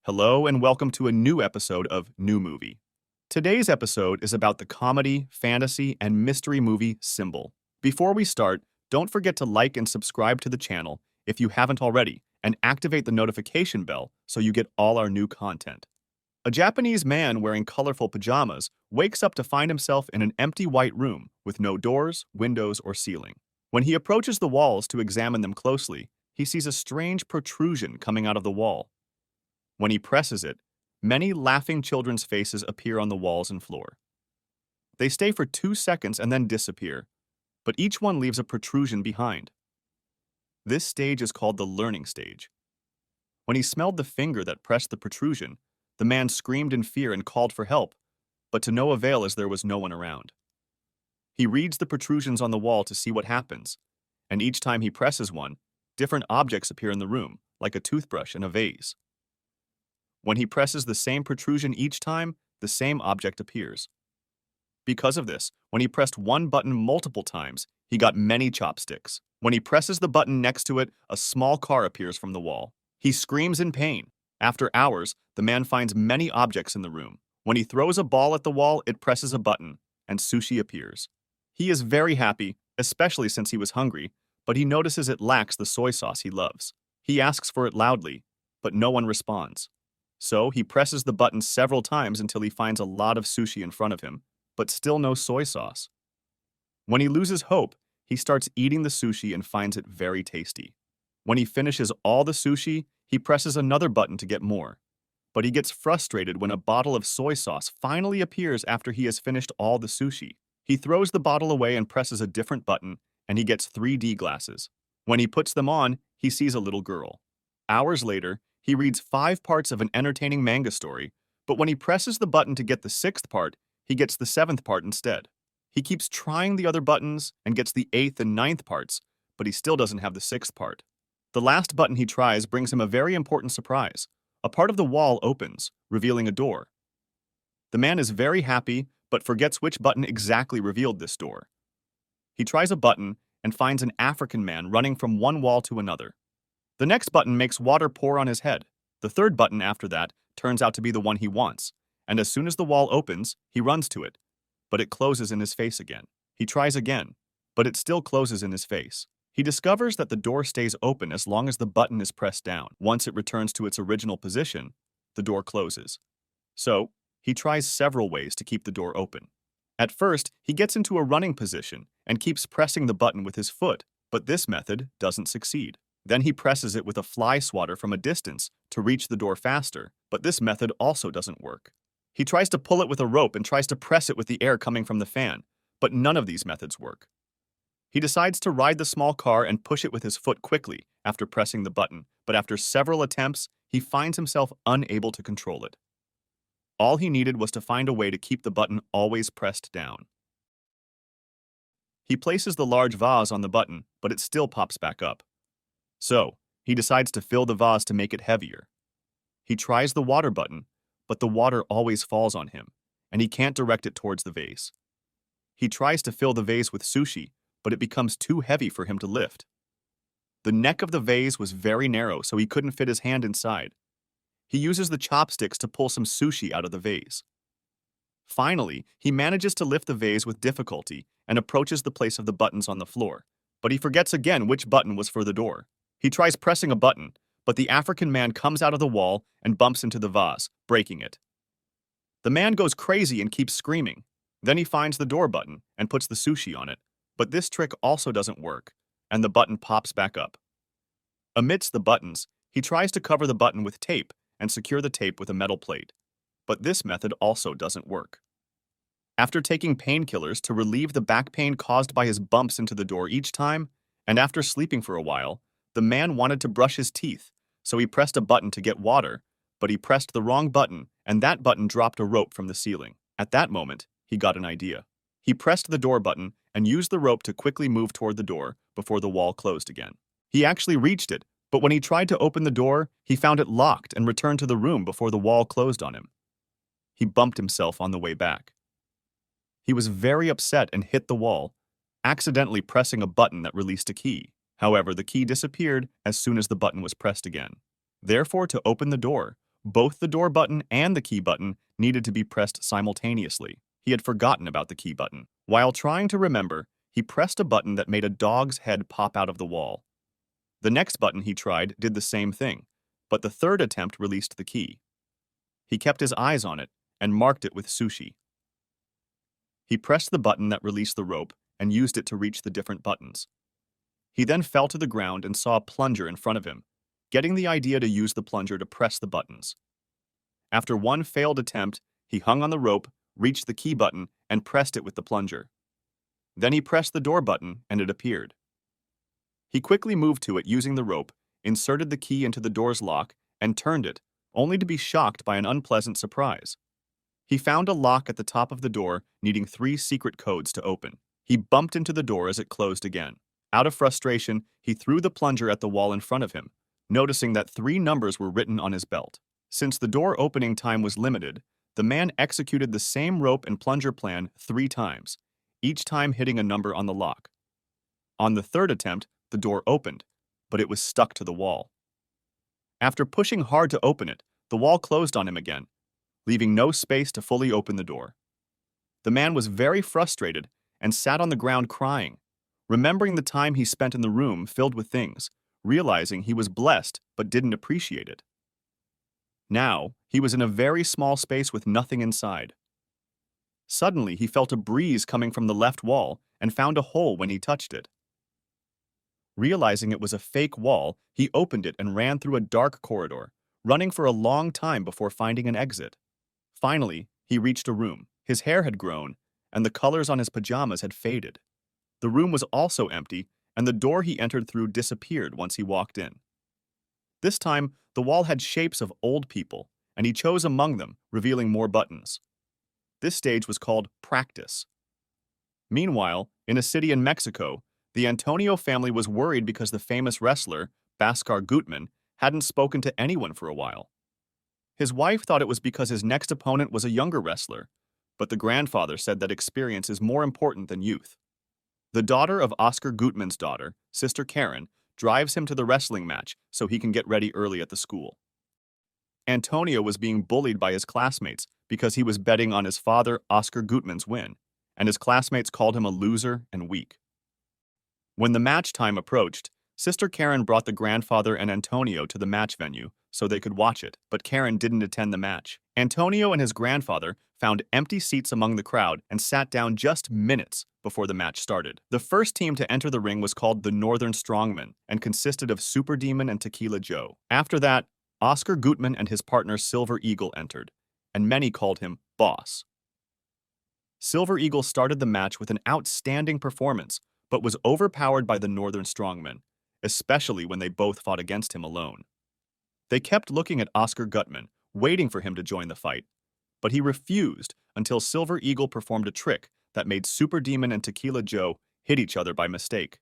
Hello and welcome to a new episode of New Movie. Today's episode is about the comedy, fantasy, and mystery movie Symbol. Before we start, don't forget to like and subscribe to the channel if you haven't already, and activate the notification bell so you get all our new content. A Japanese man wearing colorful pajamas wakes up to find himself in an empty white room with no doors, windows, or ceiling. When he approaches the walls to examine them closely, he sees a strange protrusion coming out of the wall. When he presses it, many laughing children's faces appear on the walls and floor. They stay for 2 seconds and then disappear, but each one leaves a protrusion behind. This stage is called the learning stage. When he smelled the finger that pressed the protrusion, the man screamed in fear and called for help, but to no avail as there was no one around. He reads the protrusions on the wall to see what happens, and each time he presses one, different objects appear in the room, like a toothbrush and a vase. When he presses the same protrusion each time, the same object appears. Because of this, when he pressed one button multiple times, he got many chopsticks. When he presses the button next to it, a small car appears from the wall. He screams in pain. After hours, the man finds many objects in the room. When he throws a ball at the wall, it presses a button, and sushi appears. He is very happy, especially since he was hungry, but he notices it lacks the soy sauce he loves. He asks for it loudly, but no one responds. So he presses the button several times until he finds a lot of sushi in front of him, but still no soy sauce. When he loses hope, he starts eating the sushi and finds it very tasty. When he finishes all the sushi, he presses another button to get more. But he gets frustrated when a bottle of soy sauce finally appears after he has finished all the sushi. He throws the bottle away and presses a different button, and he gets 3D glasses. When he puts them on, he sees a little girl. Hours later, he reads 5 parts of an entertaining manga story, but when he presses the button to get the 6th part, he gets the 7th part instead. He keeps trying the other buttons and gets the 8th and 9th parts, but he still doesn't have the 6th part. The last button he tries brings him a very important surprise. A part of the wall opens, revealing a door. The man is very happy, but forgets which button exactly revealed this door. He tries a button and finds an African man running from one wall to another. The next button makes water pour on his head. The third button after that turns out to be the one he wants, and as soon as the wall opens, he runs to it, but it closes in his face again. He tries again, but it still closes in his face. He discovers that the door stays open as long as the button is pressed down. Once it returns to its original position, the door closes. So, he tries several ways to keep the door open. At first, he gets into a running position and keeps pressing the button with his foot, but this method doesn't succeed. Then he presses it with a fly swatter from a distance to reach the door faster, but this method also doesn't work. He tries to pull it with a rope and tries to press it with the air coming from the fan, but none of these methods work. He decides to ride the small car and push it with his foot quickly after pressing the button, but after several attempts, he finds himself unable to control it. All he needed was to find a way to keep the button always pressed down. He places the large vase on the button, but it still pops back up. So, he decides to fill the vase to make it heavier. He tries the water button, but the water always falls on him, and he can't direct it towards the vase. He tries to fill the vase with sushi, but it becomes too heavy for him to lift. The neck of the vase was very narrow, so he couldn't fit his hand inside. He uses the chopsticks to pull some sushi out of the vase. Finally, he manages to lift the vase with difficulty and approaches the place of the buttons on the floor, but he forgets again which button was for the door. He tries pressing a button, but the African man comes out of the wall and bumps into the vase, breaking it. The man goes crazy and keeps screaming. Then he finds the door button and puts the sushi on it, but this trick also doesn't work, and the button pops back up. Amidst the buttons, he tries to cover the button with tape and secure the tape with a metal plate, but this method also doesn't work. After taking painkillers to relieve the back pain caused by his bumps into the door each time, and after sleeping for a while, the man wanted to brush his teeth, so he pressed a button to get water, but he pressed the wrong button, and that button dropped a rope from the ceiling. At that moment, he got an idea. He pressed the door button and used the rope to quickly move toward the door before the wall closed again. He actually reached it, but when he tried to open the door, he found it locked and returned to the room before the wall closed on him. He bumped himself on the way back. He was very upset and hit the wall, accidentally pressing a button that released a key. However, the key disappeared as soon as the button was pressed again. Therefore, to open the door, Both the door button and the key button needed to be pressed simultaneously. He had forgotten about the key button. While trying to remember, he pressed a button that made a dog's head pop out of the wall. The next button he tried did the same thing, but the third attempt released the key. He kept his eyes on it and marked it with sushi. He pressed the button that released the rope and used it to reach the different buttons. He then fell to the ground and saw a plunger in front of him, getting the idea to use the plunger to press the buttons. After one failed attempt, he hung on the rope, reached the key button, and pressed it with the plunger. Then he pressed the door button and it appeared. He quickly moved to it using the rope, inserted the key into the door's lock, and turned it, only to be shocked by an unpleasant surprise. He found a lock at the top of the door needing 3 secret codes to open. He bumped into the door as it closed again. Out of frustration, he threw the plunger at the wall in front of him, noticing that 3 numbers were written on his belt. Since the door opening time was limited, the man executed the same rope and plunger plan 3 times, each time hitting a number on the lock. On the third attempt, the door opened, but it was stuck to the wall. After pushing hard to open it, the wall closed on him again, leaving no space to fully open the door. The man was very frustrated and sat on the ground crying, remembering the time he spent in the room filled with things, realizing he was blessed but didn't appreciate it. Now, he was in a very small space with nothing inside. Suddenly, he felt a breeze coming from the left wall and found a hole when he touched it. Realizing it was a fake wall, he opened it and ran through a dark corridor, running for a long time before finding an exit. Finally, he reached a room. His hair had grown, and the colors on his pajamas had faded. The room was also empty, and the door he entered through disappeared once he walked in. This time, the wall had shapes of old people, and he chose among them, revealing more buttons. This stage was called practice. Meanwhile, in a city in Mexico, the Antonio family was worried because the famous wrestler, Bhaskar Gutman, hadn't spoken to anyone for a while. His wife thought it was because his next opponent was a younger wrestler, but the grandfather said that experience is more important than youth. The daughter of Oscar Gutman's daughter, Sister Karen, drives him to the wrestling match so he can get ready early at the school. Antonio was being bullied by his classmates because he was betting on his father, Oscar Gutman's win, and his classmates called him a loser and weak. When the match time approached, Sister Karen brought the grandfather and Antonio to the match venue so they could watch it, but Karen didn't attend the match. Antonio and his grandfather found empty seats among the crowd and sat down just minutes before the match started. The first team to enter the ring was called the Northern Strongmen and consisted of Super Demon and Tequila Joe. After that, Oscar Gutman and his partner Silver Eagle entered, and many called him Boss. Silver Eagle started the match with an outstanding performance, but was overpowered by the Northern Strongmen, especially when they both fought against him alone. They kept looking at Oscar Gutman, waiting for him to join the fight, but he refused until Silver Eagle performed a trick that made Super Demon and Tequila Joe hit each other by mistake.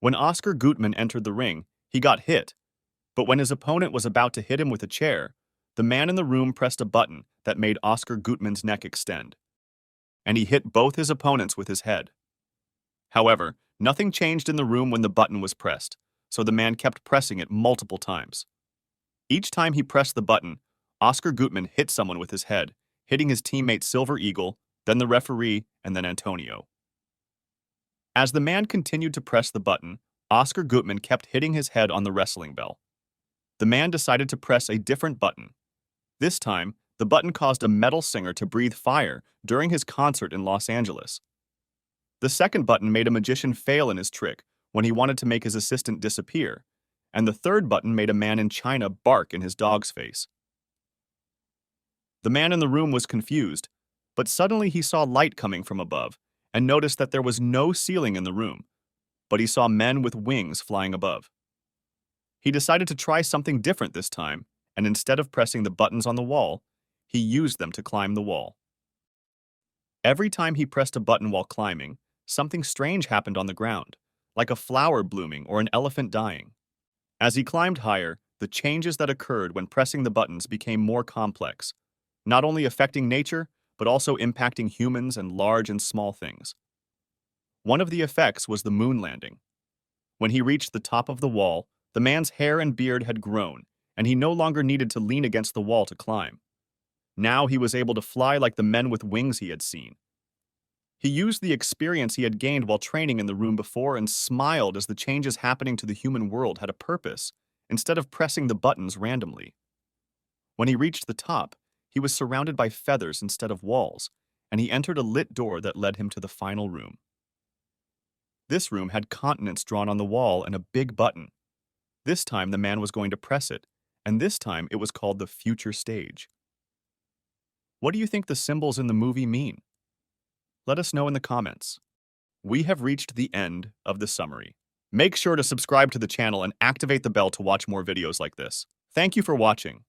When Oscar Gutman entered the ring, he got hit, but when his opponent was about to hit him with a chair, the man in the room pressed a button that made Oscar Gutman's neck extend, and he hit both his opponents with his head. However, nothing changed in the room when the button was pressed, so the man kept pressing it multiple times. Each time he pressed the button, Oscar Gutman hit someone with his head, hitting his teammate Silver Eagle, then the referee, and then Antonio. As the man continued to press the button, Oscar Gutman kept hitting his head on the wrestling bell. The man decided to press a different button. This time, the button caused a metal singer to breathe fire during his concert in Los Angeles. The second button made a magician fail in his trick when he wanted to make his assistant disappear, and the third button made a man in China bark in his dog's face. The man in the room was confused, but suddenly he saw light coming from above and noticed that there was no ceiling in the room, but he saw men with wings flying above. He decided to try something different this time, and instead of pressing the buttons on the wall, he used them to climb the wall. Every time he pressed a button while climbing, something strange happened on the ground, like a flower blooming or an elephant dying. As he climbed higher, the changes that occurred when pressing the buttons became more complex, not only affecting nature, but also impacting humans and large and small things. One of the effects was the moon landing. When he reached the top of the wall, the man's hair and beard had grown, and he no longer needed to lean against the wall to climb. Now he was able to fly like the men with wings he had seen. He used the experience he had gained while training in the room before and smiled as the changes happening to the human world had a purpose, instead of pressing the buttons randomly. When he reached the top, he was surrounded by feathers instead of walls, and he entered a lit door that led him to the final room. This room had continents drawn on the wall and a big button. This time the man was going to press it, and this time it was called the future stage. What do you think the symbols in the movie mean? Let us know in the comments. We have reached the end of the summary. Make sure to subscribe to the channel and activate the bell to watch more videos like this. Thank you for watching.